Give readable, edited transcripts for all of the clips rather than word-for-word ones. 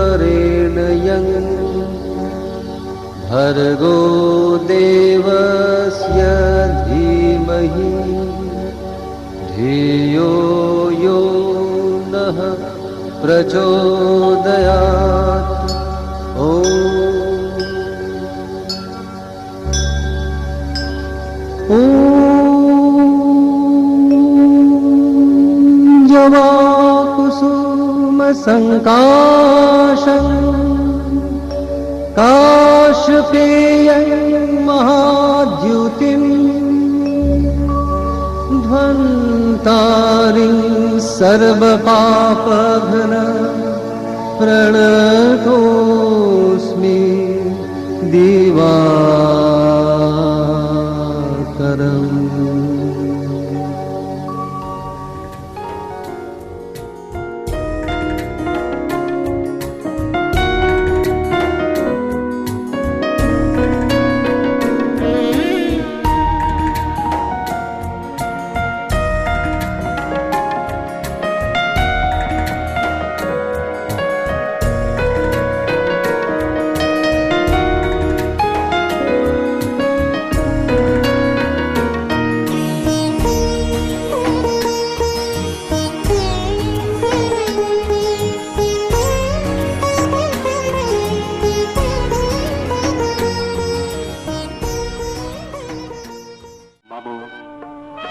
तत्सवितुर्वरेण्यं भर्गो देवस्य धीमहि धियो यो नः प्रचोदयात्। ॐ जवाकुसुमसङ्काशं काशपेयं महाद्युतिं ध्वन्तारिं सर्वपापघ्न प्रणतोऽस्मि दिवाकरम्।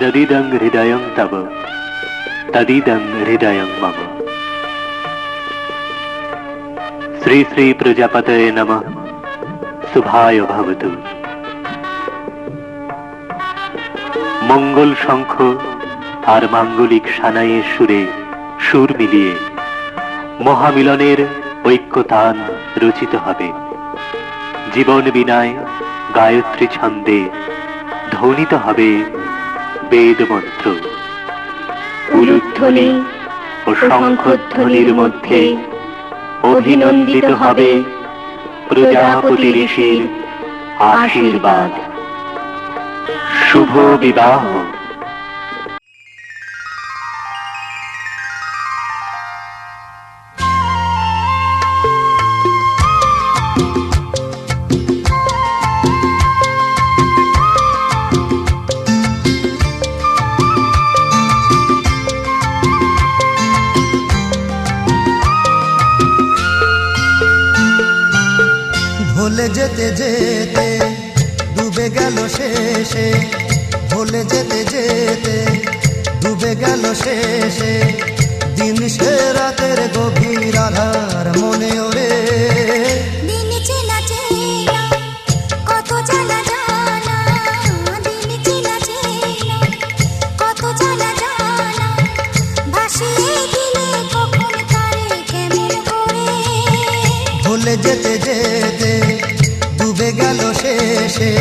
यदिदं हृदयं तव तदिदं हृदयं मम। श्री श्री प्रजापतये नमः। शुभाय भवतु। मंगल शंख और मांगलिक सानाइয়ের সুরে সুর মিলিয়ে মহামিলনের ঐক্যতান রচিত হবে। জীবন বিনায় গায়ত্রী ছন্দে ধ্বনিত হবে বেদ মন্ত্র। উলুধ্বনি ও শঙ্খধ্বনির মধ্যে অভিনন্দিত হবে প্রজাপতি ঋষির আশীর্বাদ। শুভ বিবাহ। ভুলে যেতে যেতে ডুবে গেল শেষে, ভুলে যেতে যেতে ডুবে গেল শেষে, দিন সে রাতের গভীর আধার মনে ওরে। দিন চেনা চেনা কত জানা জানা, দিন চেনা চেনা কত জানা জানা, ভাসিয়ে দিলে কখন তারে কেমন করে। ভুলে যেতে যেতে ডুবে গেল শেষে।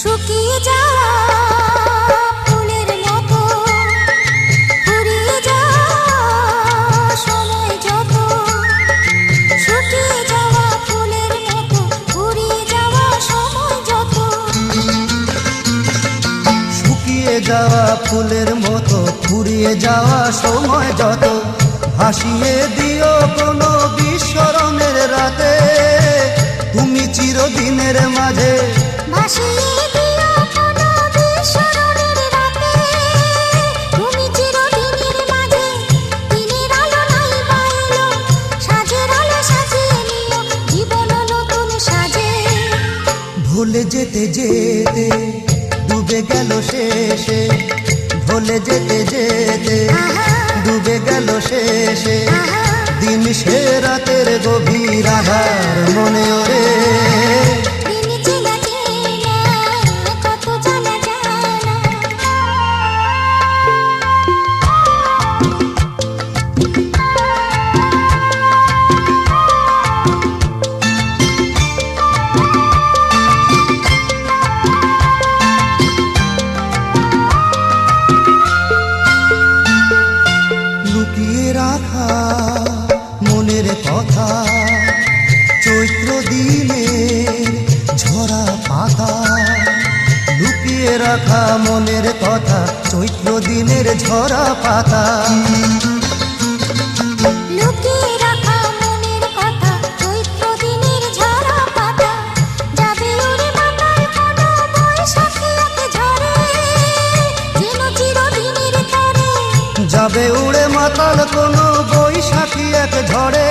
শুকিয়ে যাওয়া ফুলের মতো ফুরিয়ে যাওয়া সময় যত, শুকিয়ে যাওয়া ফুলের মতো ফুরিয়ে যাওয়া সময় যত। শুকিয়ে যাওয়া ফুলের মতো ফুরিয়ে যাওয়া সময় যত, ভাসিয়ে দিও কোনো বিস্মরণের রাতে, তুমি চিরদিনের মাঝে ভাসিয়ে দিও কোনো বিস্মরণের রাতে, তুমি চিরদিনের মাঝে। দিনের আলো নাই বাইলো, সাজের আলো সাজিয়ে নিও জীবন নতুন সাজে। ভুলে যেতে যেতে ডুবে গেল শেষে, ভুলে যেতে যেতে ডুবে গেল শেষে দিন সে রাতের গভীর আধার মনে ওরে দিন চেনা চেনা কত জানা জানা লুকিয়ে রাখা মনের কথা চৈত্র দিনের ঝরা পাতা লুকিয়ে রাখা মনের কথা চৈত্র দিনের ঝরা পাতা লুকিয়ে রাখা মনের কথা চৈত্র দিনের ঝরা পাতা যাবে উড়ে মাতাল কোনো বৈশাখী এক ঝড়ে যেন চিরদিনের তরে যাবে উড়ে মাতাল কোনো বৈশাখী এক ঝড়ে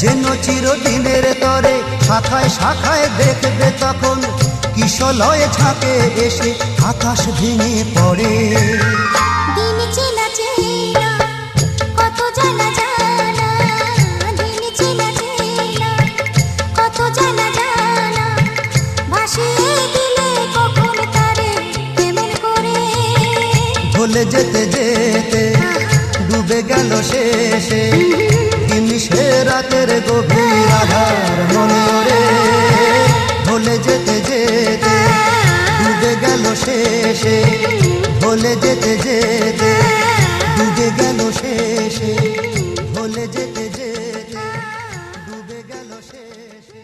যেন চিরদিনের তরে শাখায় শাখায় দেখবে তখন কিশলয়ে ঝাঁকে এসে আকাশ ভেঙে পড়ে দিন চেনা চেনা কত জানা জানা দিন চেনা চেনা কত জানা জানা ভাসিয়ে দিলে কখন তারে কেমন করে ভুলে যেতে যেতে ডুবে গেল শেষে দিন সে রাতের গভীর আধার মনে ওরে ভুলে যেতে যেতে ডুবে গেল শেষে ভুলে যেতে যেতে ডুবে গেল শেষে ভুলে যেতে যেতে ডুবে গেল শেষে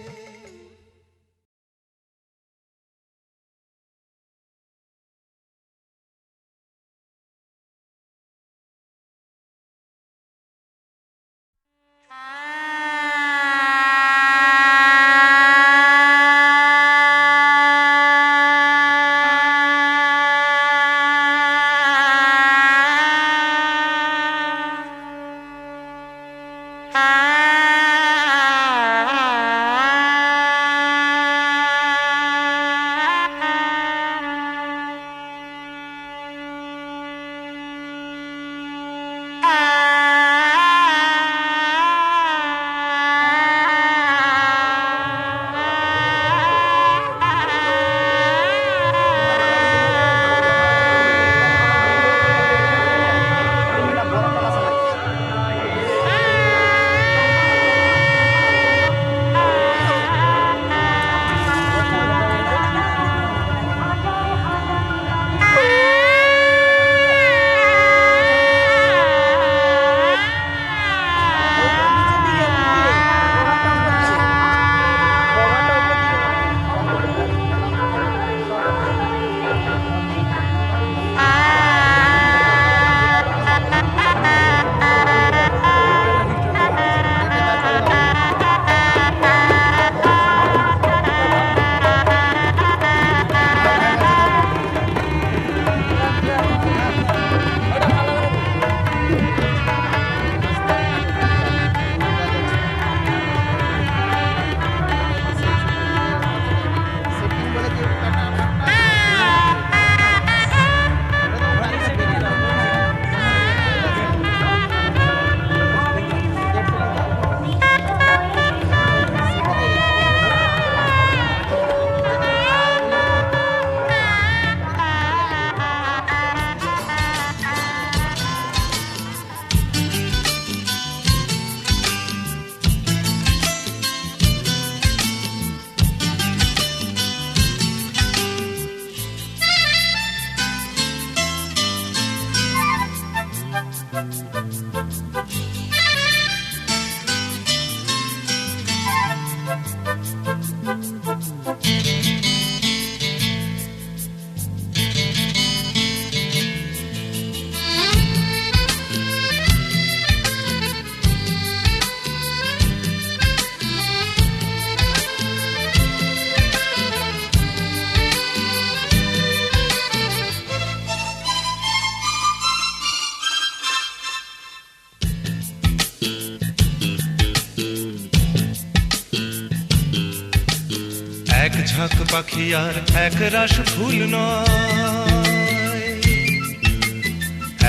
এক ঝাঁক পাখি আর এক রাশ ফুল নয়,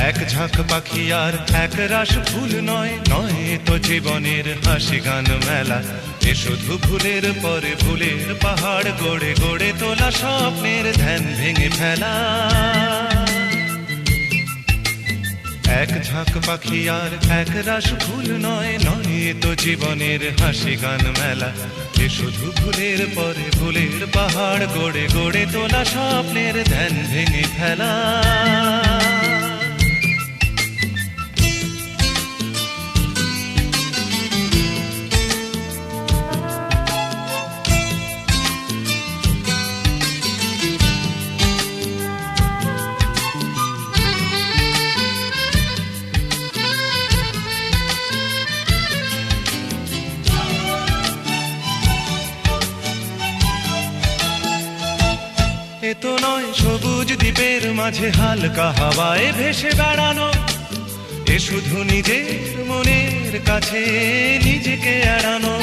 এক ঝাঁক পাখি আর এক রাস ফুল নয়, নয় তো জীবনের হাসি গান মেলা। এ শুধু ভুলের পরে ভুলের পাহাড় গড়ে গড়ে তোলা স্বপ্নের ধ্যান ভেঙে ফেলা। এক ঝাঁক পাখি আর এক রাস ফুল নয়, নয় তো জীবনের হাসি গান মেলা। এ শুধু ভুলের পরে ভুলের পাহাড় গড়ে গড়ে তোলা স্বপ্নের ধ্যান ভেঙে ফেলা। এ তো নয় সবুজ দ্বীপের মাঝে হালকা হাওয়ায় ভেসে বেড়ানো, এ শুধু নিজের মনের কাছে নিজেকে এড়ানো।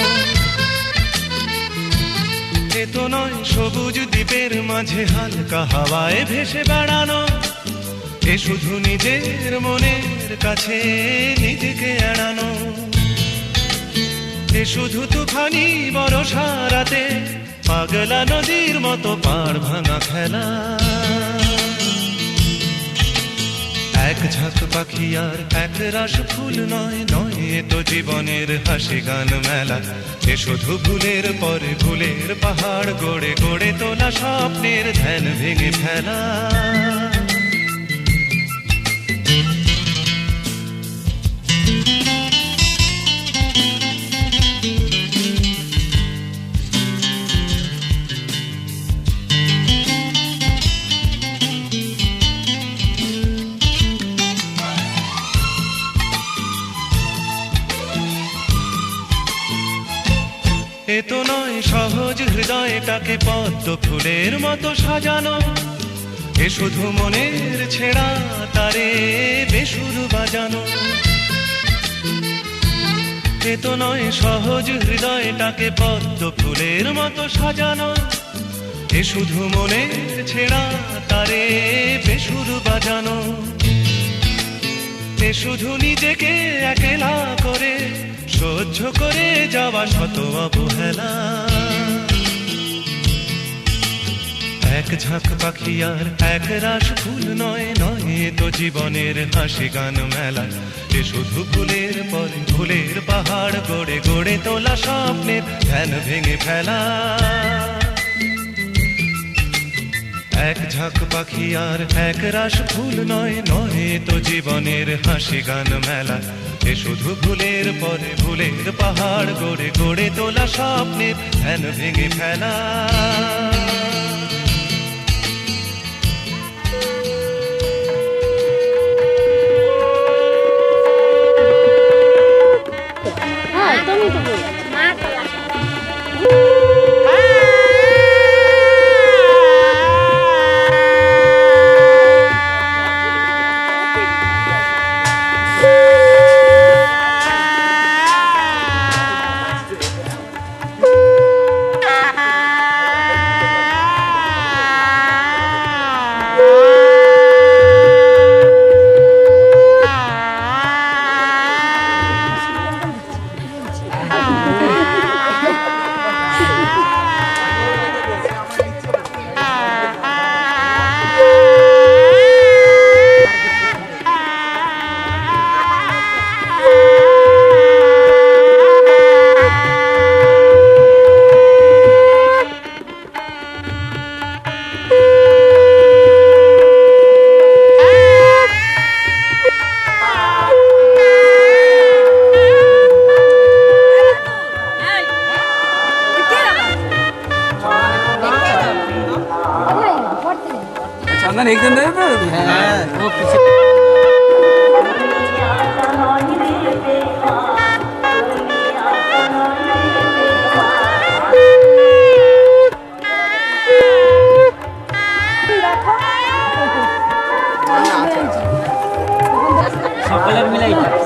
এ তো নয় সবুজ দ্বীপের মাঝে হালকা হাওয়ায় ভেসে বেড়ানো, এ শুধু নিজের মনের কাছে নিজেকে এড়ানো। এ শুধু তুফানি বরষা রাতে পাগলা নদীর মতো পাড় ভাঙা খেলা। এক ঝাঁক পাখি আর এক রাস ফুল নয়, নয় তো জীবনের হাসি গান মেলা। এ শুধু ভুলের পরে ভুলের পাহাড় গড়ে গড়ে তোলা স্বপ্নের ধ্যান ভেঙে ফেলা। এ তো নয় সহজ হৃদয়টাকে পদ্ম ফুলের মতো সাজানো, এ শুধু মনের ছেঁড়া তারে বেসুর বাজানো। এ তো নয় সহজ হৃদয়টাকে পদ্ম ফুলের মতো সাজানো, এ শুধু মনের ছেঁড়া তারে বেসুর বাজানো। এ শুধু নিজেকে একলা করে সহ্য করে যাওয়া শত অবহেলা। এক ঝাঁক পাখি আর এক রাস ফুল নয়, নয় তো জীবনের হাসি গান মেলা। এ শুধু ভুলের পরে ভুলের পাহাড় গড়ে গড়ে তোলা স্বপ্নের ধ্যান ভেঙে ফেলা। এক ঝাঁক পাখি আর এক রাস ফুল নয়, নয় তো জীবনের হাসি গান মেলা। এ শুধু ভুলের পরে ভুলের পাহাড় গড়ে গড়ে তোলা স্বপ্নের ধ্যান ভেঙে ফেলা। चंदन एक दिन दे वो पीछे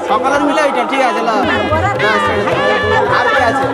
সকলের মিলে এটা ঠিক আছে আর কি আছে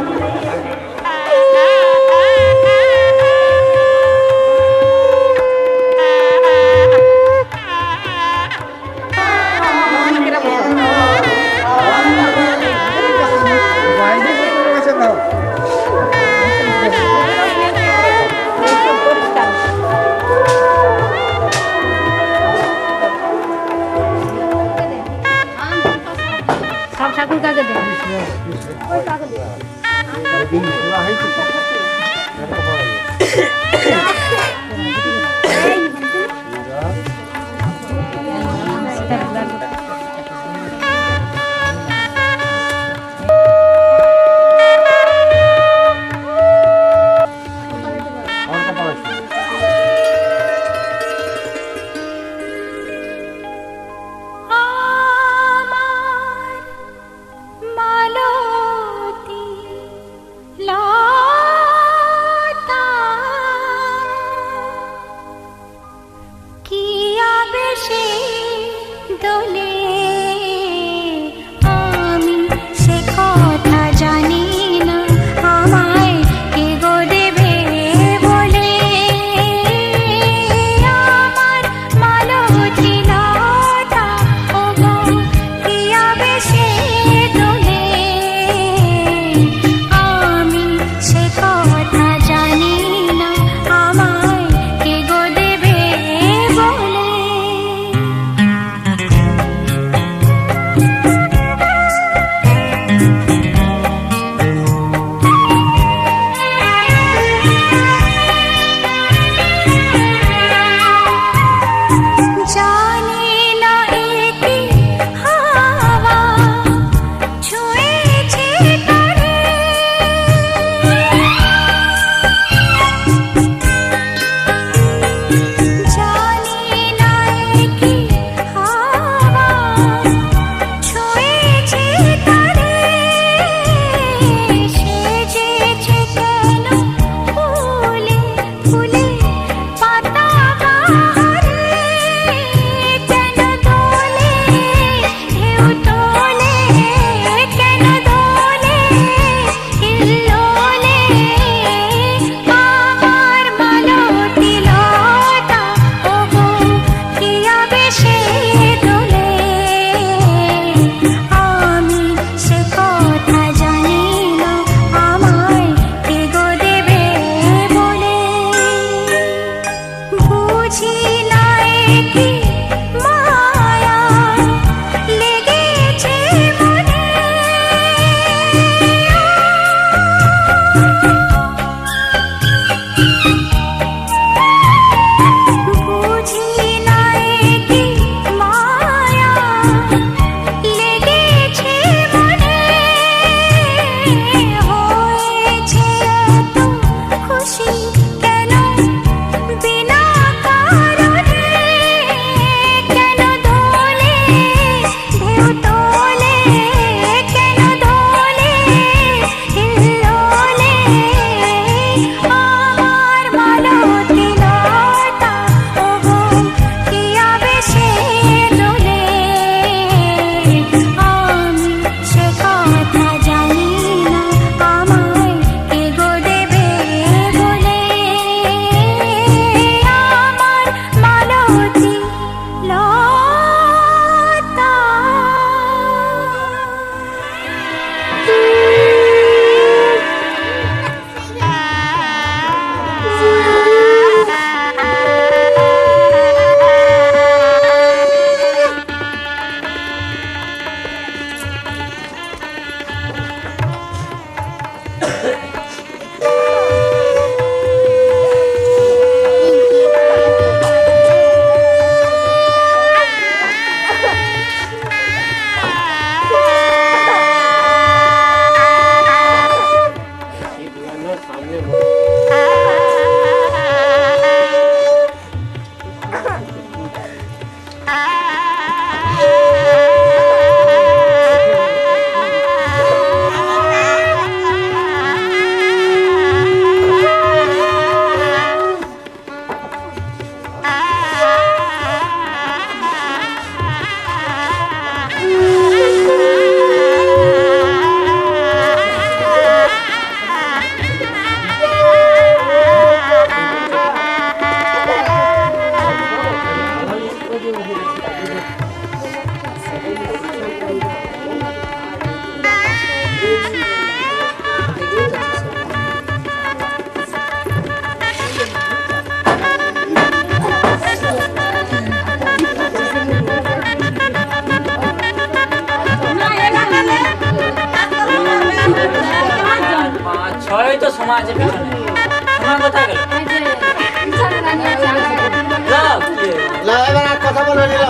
আমার মালতী লতা কি আবেশে দোলে আমি সে কথা জানি না আমায় কে গো দেবে বলে আমার মালতী লতা ও গো কি আবেশে দোলে আমি সে কথা জানি না আমায় কে গো দেবে বলে জানি না একি হাওয়া ছুঁয়েছে তরে জানি না একি হাওয়া ছুঁয়েছে তরে সেজেছে কেন ফুলে ফুলে পাতা বাহারে কেন দোলে ঢেউ তোলে কেন দোলে হিল্লোলে আমার মালতী লতা ও গো কি আবেশে দোলে আমি সে কথা জানি না আমায় কে গো দেবে বলে বুঝি না একি মায়া লেগেছে মনে বুঝি না একি মায়া লেগেছে মনে হয়েছে এত খুশি কেন বিনা কারণে সোমা আছে পিছনে। সোমা কোথায় গেল? যাও, কি হলো? লা এবার আর কথা বলে নিল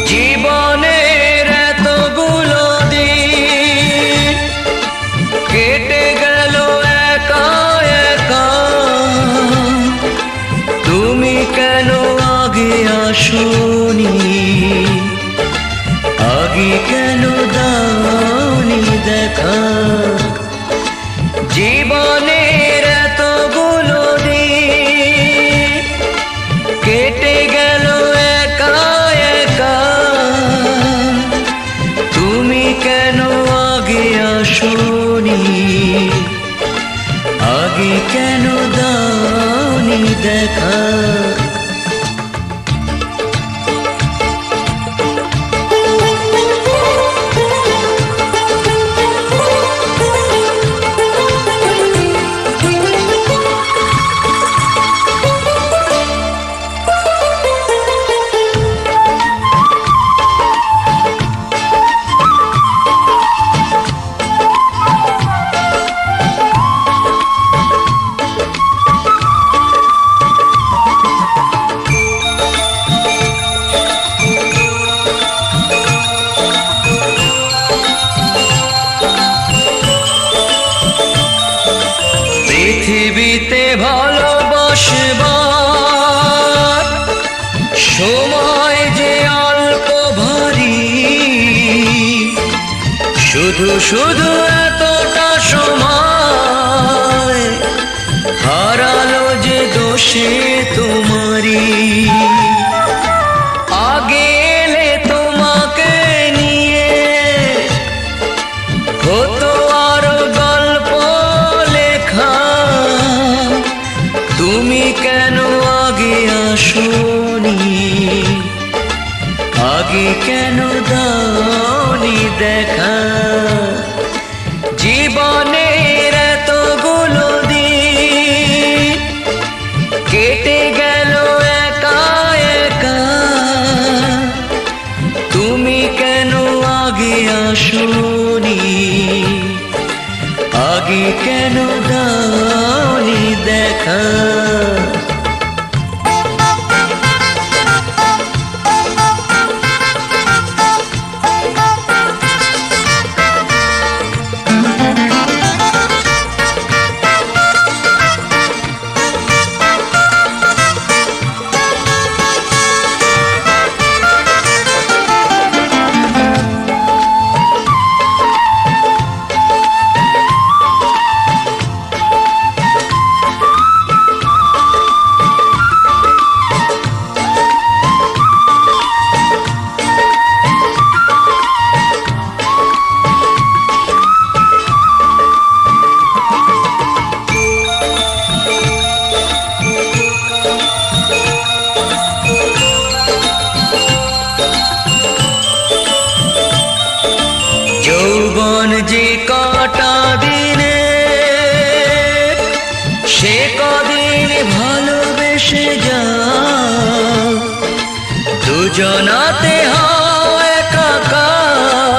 জীবনের এতগুলো দিন কেটে গেল একা একা, তুমি কেন আগে আসোনি, আগে কেন দাওনি দেখা। জীবনের এতগুলো দিন কেটে গেল একা একা, তুমি কেন আগে আসোনি, আগে কেন দাওনি দেখা। পৃথিবীতে ভালোবাসবার সময় যে অল্প ভারী, শুধু শুধু এতটা সময় হারালো যে দোষে তোমারি। আগে এলে তোমাকে নিয়ে হতো আরো গল্প লেখা, তুমি কেন আগে আসোনি, আগে কেন দাওনি দেখা। জীবনের এতগুলো দিন কেটে গেল একা একা, তুমি কেন আগে আসোনি, আগে কেন দাওনি দেখা। যৌবন যে কটা দিনে, সে কদিন ভালোবেসে যাও, দুজনাতে হয় একাকার,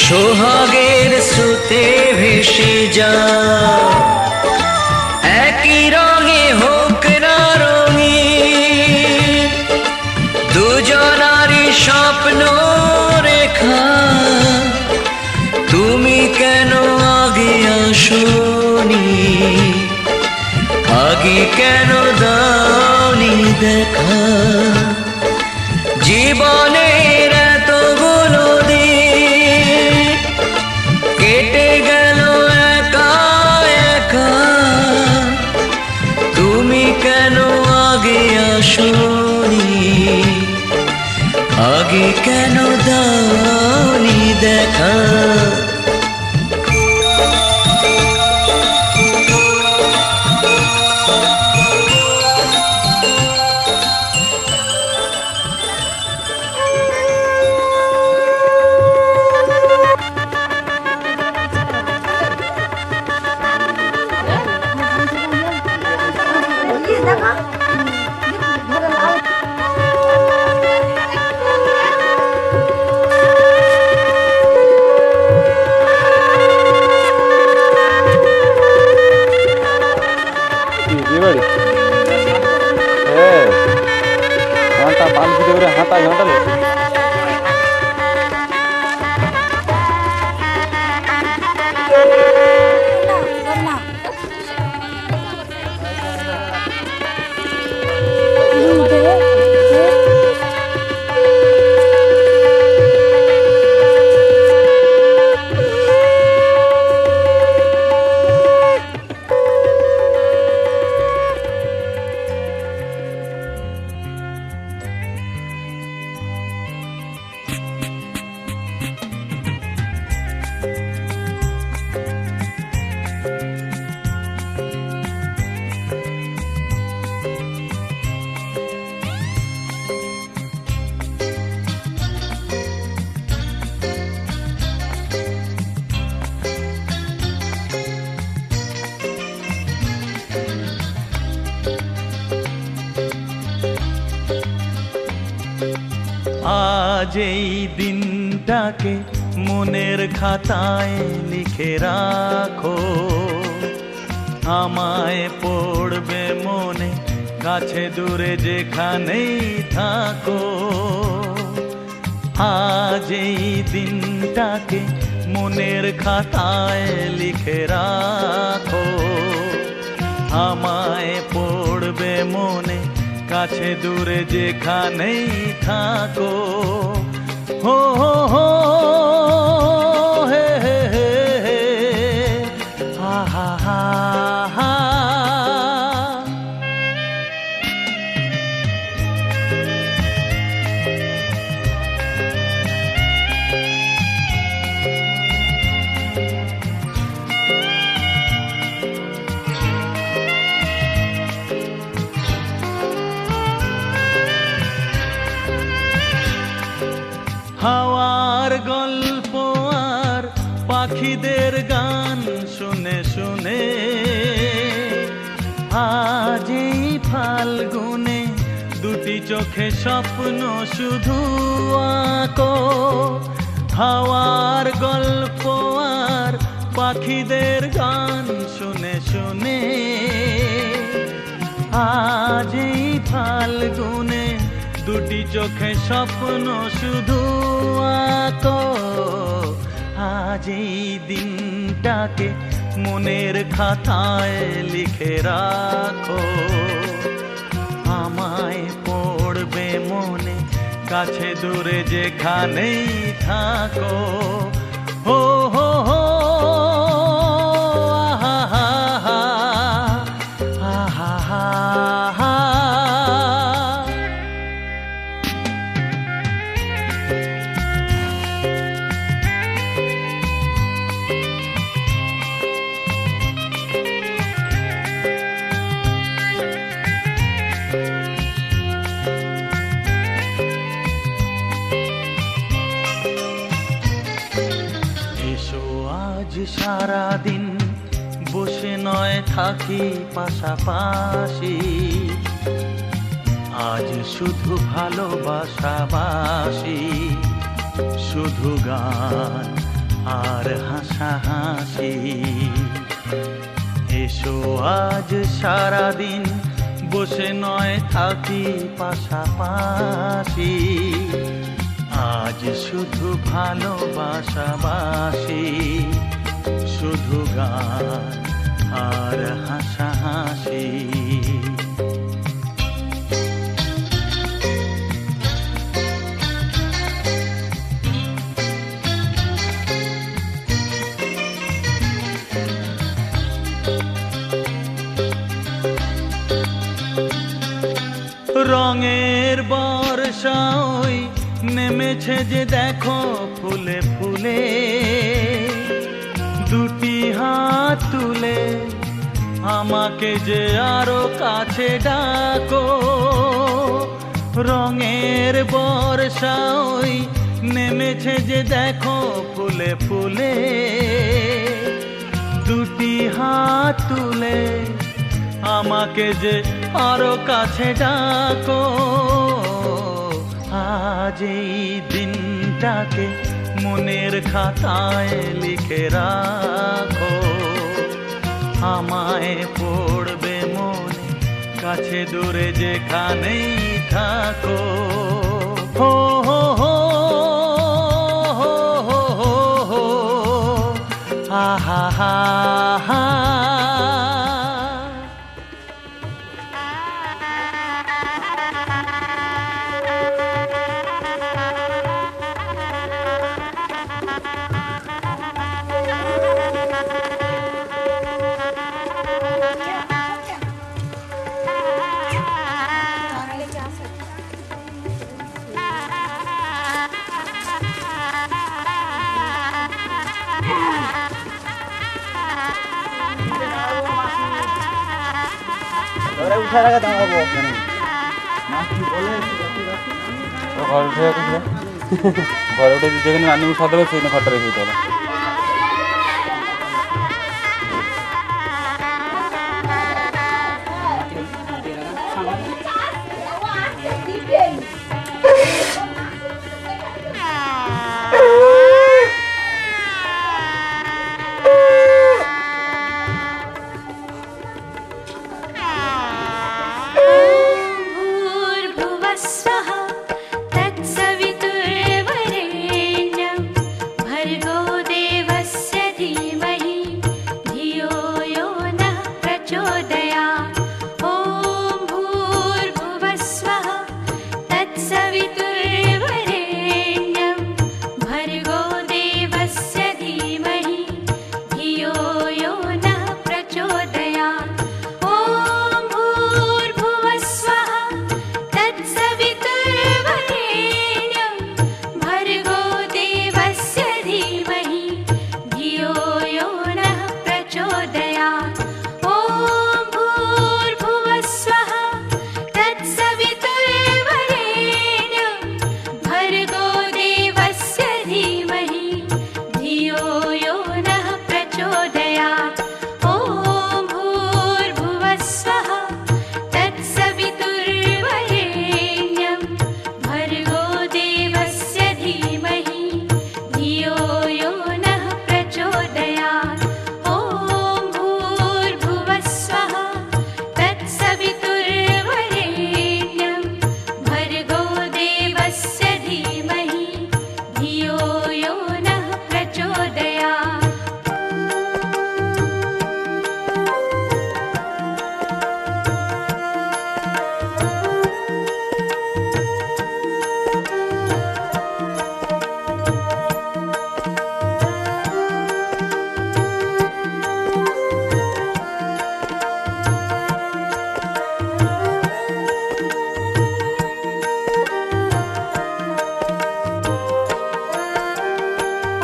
সোহাগের স্রোতে ভেসে যাও। একই রঙে হোক না রঙিন, দুজনারই স্বপ্ন রেখা, তুমি কেন আগে আসোনি, আগে কেন দাওনি দেখা। জীবনের এতগুলো আগে কেন দাওনি দেখা আজ এই দিনটাকে মনের খাতায় লিখে রাখো, আমায় পড়বে মনে কাছে দূরে যেখানেই থাকো। আজ এই দিনটাকে মনের খাতায় লিখে রাখো, আমায় পড়বে মনে কাছে দূরে যেখানেই থাকো। হো হো হো হে হে হে হে হা হা হা হা। হাওয়ার গল্প আর পাখিদের গান শুনে শুনে আজ এই ফাল্গুনে দুটি চোখে স্বপ্ন শুধু আঁকো। হাওয়ার গল্প আর পাখিদের গান শুনে শুনে আজ এই ফাল্গুনে দুটি চোখে স্বপ্ন শুধু আঁকো। আজ এই দিনটাকে মনের খাতায় লিখে রাখো, আমায় পড়বে মনে কাছে দূরে যেখানেই থাকো। হো হো হো আহা হা হা আহা হা হা। সারাদিন বসে নয় থাকি পাশাপাশি, আজ শুধু ভালোবাসাবাসি, শুধু গান আর হাসাহাসি। এসো আজ সারাদিন বসে নয় থাকি পাশাপাশি, আজ শুধু ভালোবাসাবাসি, শুধু গান আর হাসাহাসি। রঙের বর্ষা ওই নেমেছে যে দেখো ফুলে ফুলে দুটি হাত তুলে আমাকে যে আরো কাছে ডাকো রঙের বর্ষা ওই নেমেছে যে দেখো ফুলে ফুলে দুটি হাত তুলে আমাকে যে আরো কাছে ডাকো আজ এই দিনটাকে মনের খাতায় লিখে রাখো আমায় পড়বে মনে কাছে দূরে যেখানেই থাকো হো হো হো হো হো হো হো আহা হা হা উঠে রাখা দাঁড়াবো ঘরে উঠে যেখানে রান্নি উঠা দেবে সেখানে ঘরটা রেখে দিতে হবে भूर्भुवस्वः तत्सवितुर्वरेण्यं भर्गो देवस्य धीमहि धियो यो नः प्रचोदयात् ॐ भूर्भुवस्वः तत्सवितुर्वरेण्यं भर्गो देवस्य धीमहि धियो यो नः प्रचोदयात् ॐ भूर्भुवस्वः तत्सवितुर्वरेण्यं भर्गो देवस्य धीमहि धियो यो नः प्रचोदयात् ॐ भूर्भुवस्वः तत्सवितुर्वरेण्यं भर्गो देवस्य धीमहि धियो यो नः प्रचोदयात् ॐ भूर्भुवस्वः तत्सवितुर्वरेण्यं भर्गो देवस्य धीमहि धियो यो नः प्रचोदयात् ॐ भूर्भुवस्वः तत्सवितुर्वरेण्यं भर्गो देवस्य धीमहि धियो यो नः प्रचोदयात्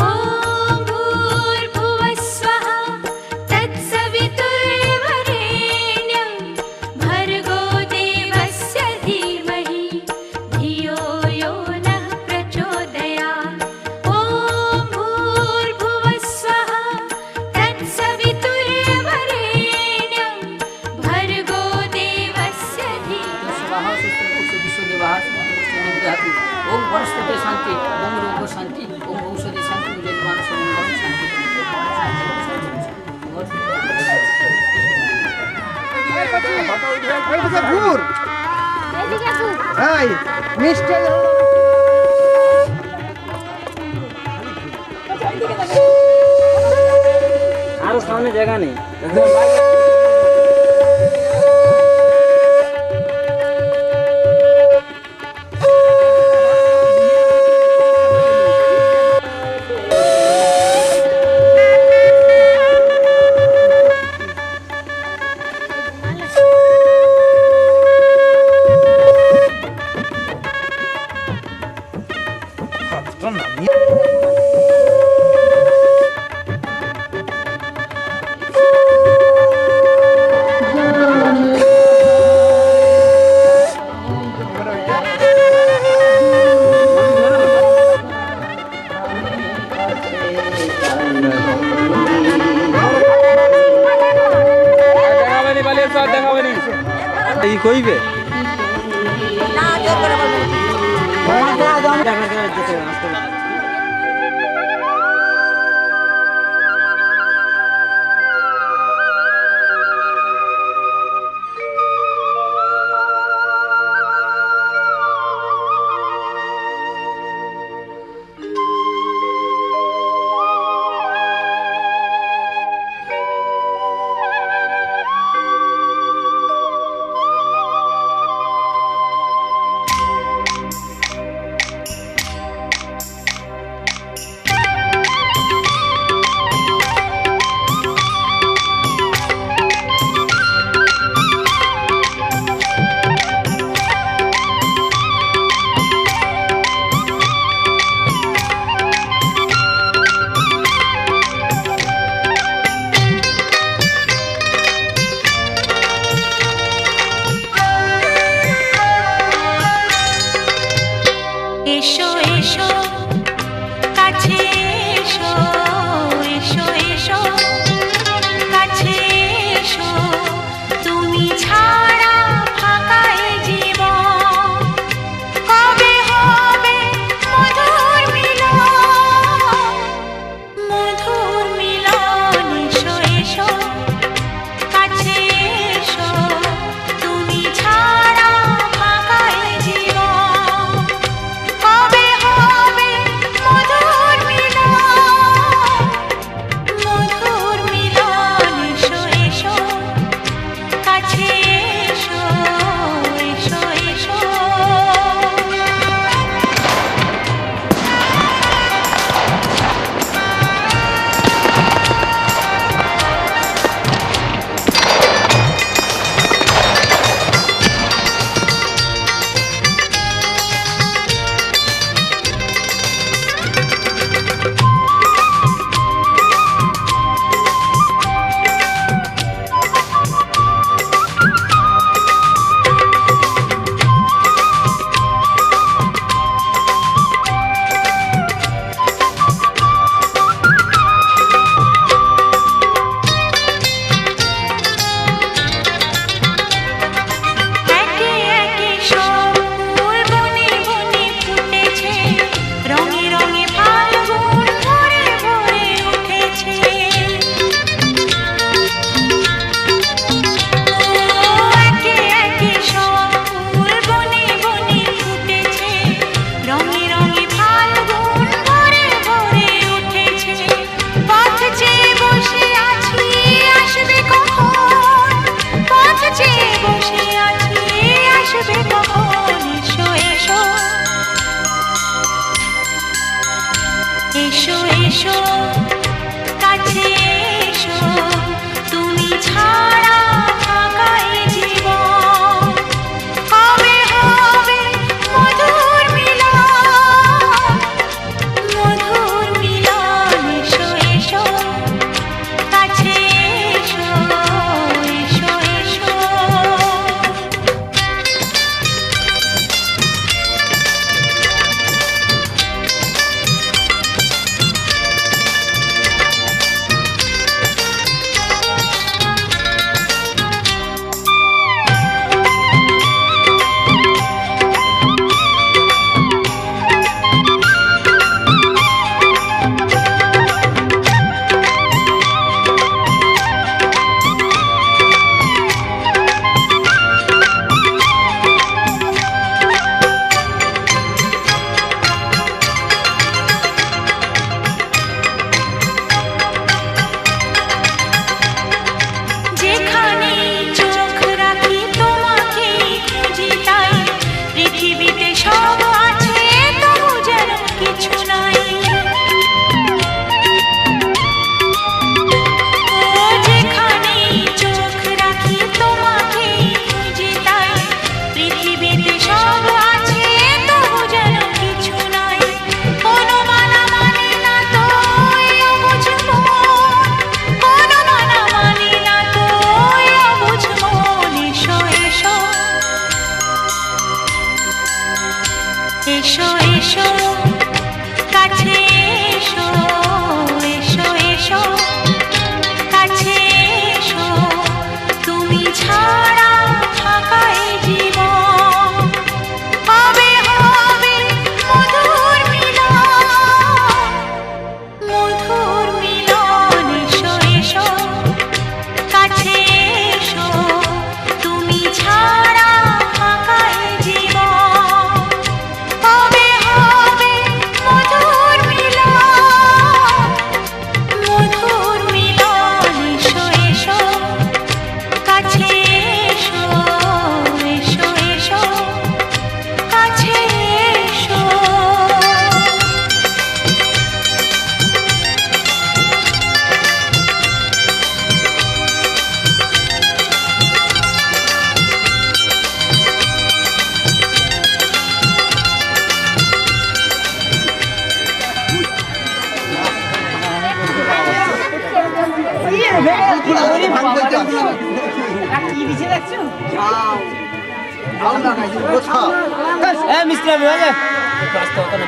ॐ भूर्भुवस्वः तत्सवितुर्वरेण्यं भर्गो देवस्य धीमहि धियो यो नः प्रचोदयात् ॐ भूर्भुवस्वः तत्सवितुर्वरेण्यं भर्गो देवस्य धीमहि ओम वनस्पति शांति ओम रोग शांति ओम औषधि शांति यजमान शांति ঘুর এই মিষ্টি আরো সামনে জায়গা নেই কি কইবে না জোর করে বলবো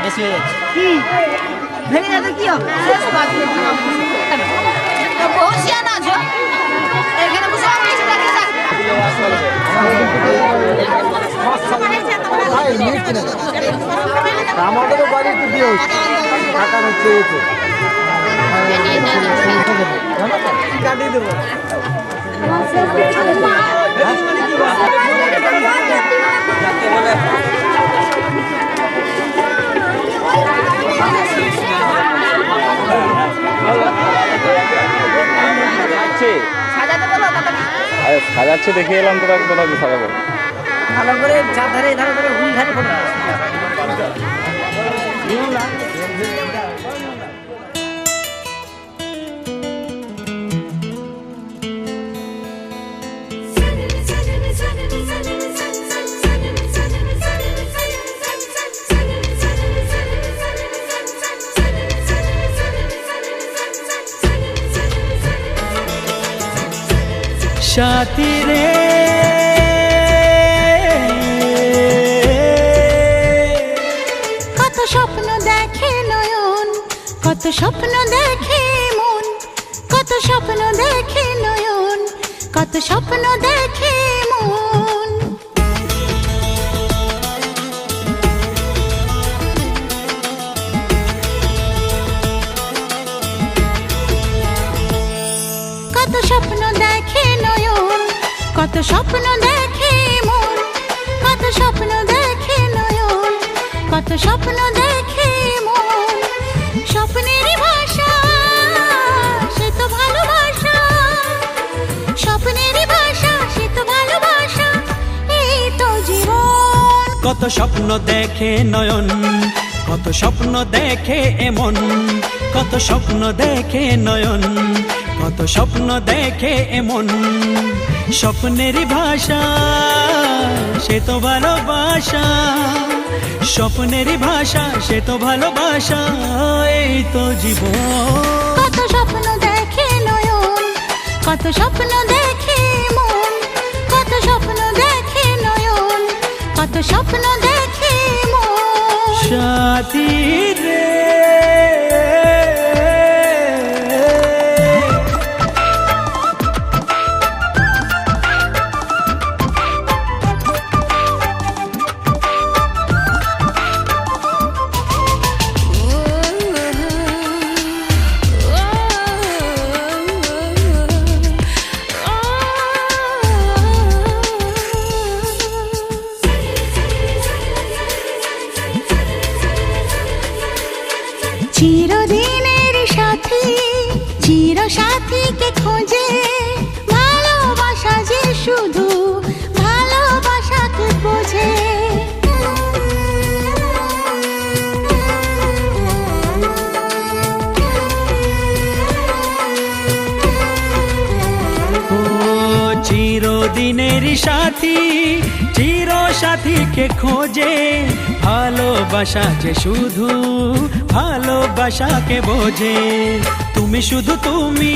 বেশি হয়ে যাচ্ছে ভেঙে যাবে কি হবে বসিয়ান আছো এখানে বসে আমাদেরও বাড়িতে দিয়ে টাকা হচ্ছে কাটিয়ে দেবো সাজাচ্ছে দেখে এলাম তো একদম সাজাবো ভালো করে চার ধারে ধারে ধরে হুল ধারে ফোটা সাথী রে কত স্বপ্ন দেখে নয়ন কত স্বপ্ন দেখে মন কত স্বপ্ন দেখে নয়ন কত স্বপ্ন দেখে মন কত স্বপ্ন দেখে নয়ন কত স্বপ্ন দেখে মন কত স্বপ্ন দেখে নয়ন কত স্বপ্ন দেখে মন স্বপ্নেরই ভাষা সে তো ভালোবাসা স্বপ্নেরই ভাষা সে তো ভালোবাসা এই তো জীবন কত স্বপ্ন দেখে নয়ন কত স্বপ্ন দেখে এমন কত স্বপ্ন দেখে নয়ন কত স্বপ্ন দেখে এমন স্বপ্নেরই ভাষা সে তো ভালোবাসা স্বপ্নেরই ভাষা সে তো ভালোবাসা এই তো জীবন কত স্বপ্ন দেখে নয়ন কত স্বপ্ন দেখে মন কত স্বপ্ন দেখে নয়ন কত স্বপ্ন দেখে মন সাথী রে চিরদিনের সাথী চির সাথীকে খোঁজে ভালোবাসা যে শুধু ভালোবাসাকে বোঝে ও চিরদিনের সাথী চির সাথীকে খোঁজে ভালোবাসা যে শুধু ভালোবাসাকে বোঝে তুমি শুধু তুমি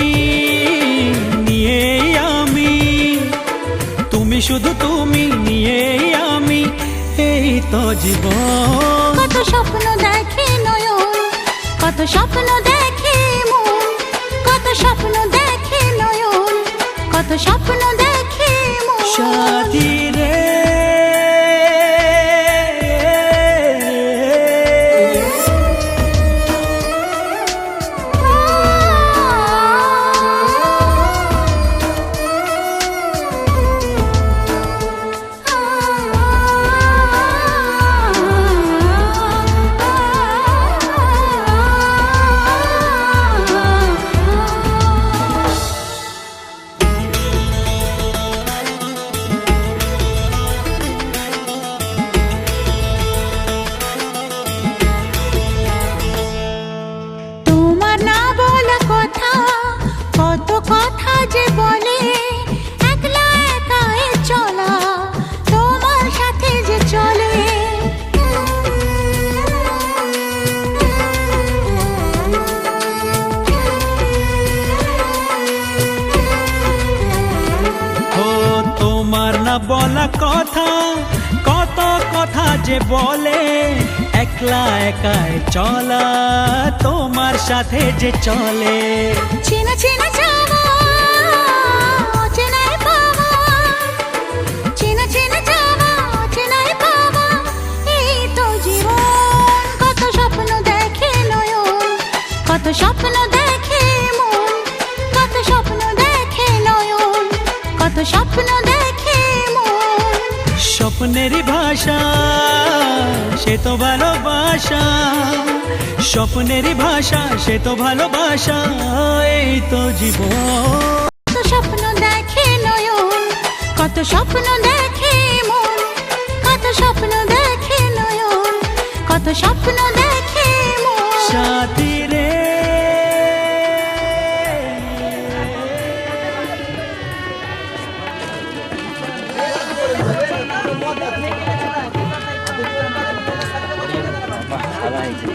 নিয়ে আমি তুমি শুধু তুমি নিয়ে আমি এই তো জীবন কত স্বপ্ন দেখে নয়ন কত স্বপ্ন দেখে মন কত স্বপ্ন দেখে নয়ন কত স্বপ্ন দেখে মন সাথী রে না বলা কথা, কত কথা যে বলে, একলা একাই চলা তোমার সাথে যে চলে। চেনা চেনা যাওয়া অচেনায় পাওয়া, চেনা চেনা যাওয়া অচেনায় পাওয়া, এই তো জীবন। কত স্বপ্ন দেখে নয়ন, কত স্বপ্ন দেখে মন, কত স্বপ্ন দেখে নয়ন, কত স্বপ্ন দেখে মন। স্বপ্নেরই ভাষা সে তো ভালোবাসা, স্বপ্নেরই ভাষা সে তো ভালোবাসা, এই তো জীবন। কত স্বপ্ন দেখে নয়ন, কত স্বপ্ন দেখে মন, কত স্বপ্ন দেখে নয়ন, কত স্বপ্ন দেখে মন। সাথী রে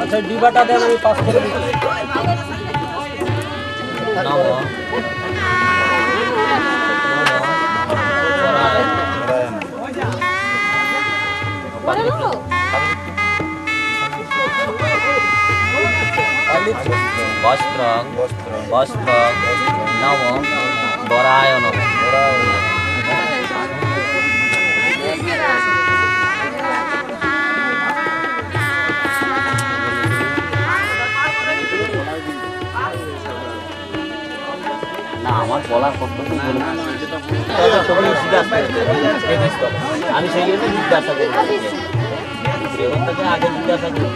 আচ্ছা ডিবাটা দেন, আমি পাস করে দিচ্ছি। বস্ত্রং বস্ত্রং নম বরায় নম। না আমার বলার কর্তব্য আমি সেই জন্য জিজ্ঞাসা করি, আগে জিজ্ঞাসা করি।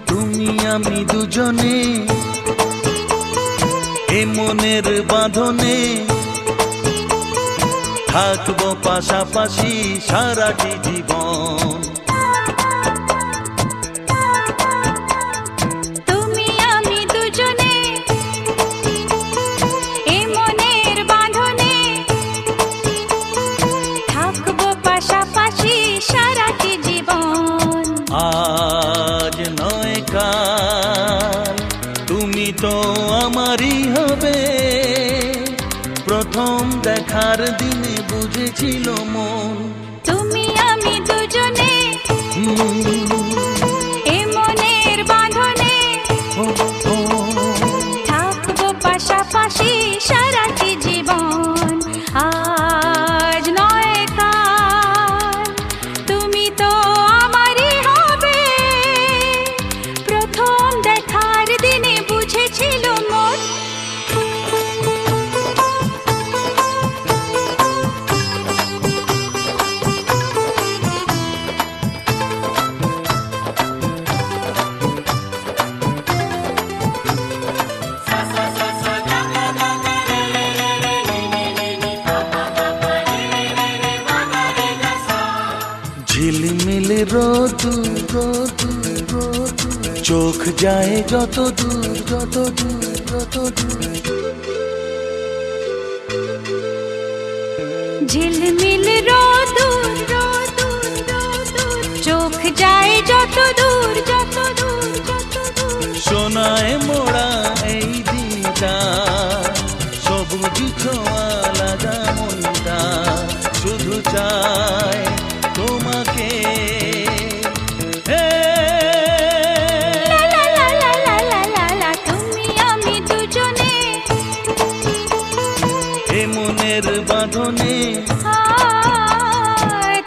তুমি আমি দুজনে এ মনের বাঁধনে থাকবো পাশাপাশি সারাটি জীবন। তুমি আমি দুজনে এ মনের বাঁধনে থাকবো পাশাপাশি সারাটি জীবন। আজ নয় কাল তুমি তো আমারই হবে, প্রথম দেখার দিনে বুঝেছিল মন। তুমি আমি দুজনে এ মনের বাঁধনে থাকবো পাশাপাশি সারাটি জীবন। আজ নয় কাল তুমি তো আমারই হবে, প্রথম দেখার দিনে বুঝেছিল মন। ঝিলমিল রোদুর রোদুর রোদুর, চোখ যায় যত দূর যত দূর যত দূর। ঝিলমিল রোদুর রোদুর রোদুর, চোখ যায় যত দূর যত দূর যত দূর। সোনায় মোড়া এই দিনটা, সবুজ ছোঁয়া লাগা মনটা শুধু চায় তোমাকে। লা লা লা লা লা লা লা, তুমি আমি দুজনে এ মনের বাঁধনে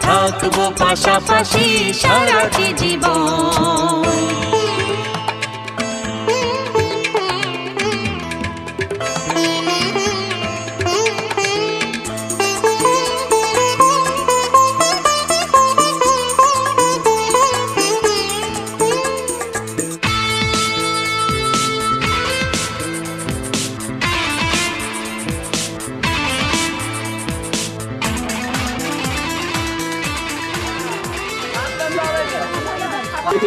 থাকবো পাশাপাশি সারাটি জীবন।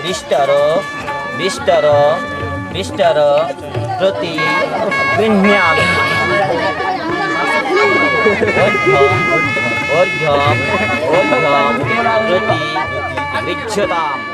বিস্তার বিস্তার मिस्टर प्रति गृह्णामि अर्घ्यं प्रति गृह्यताम्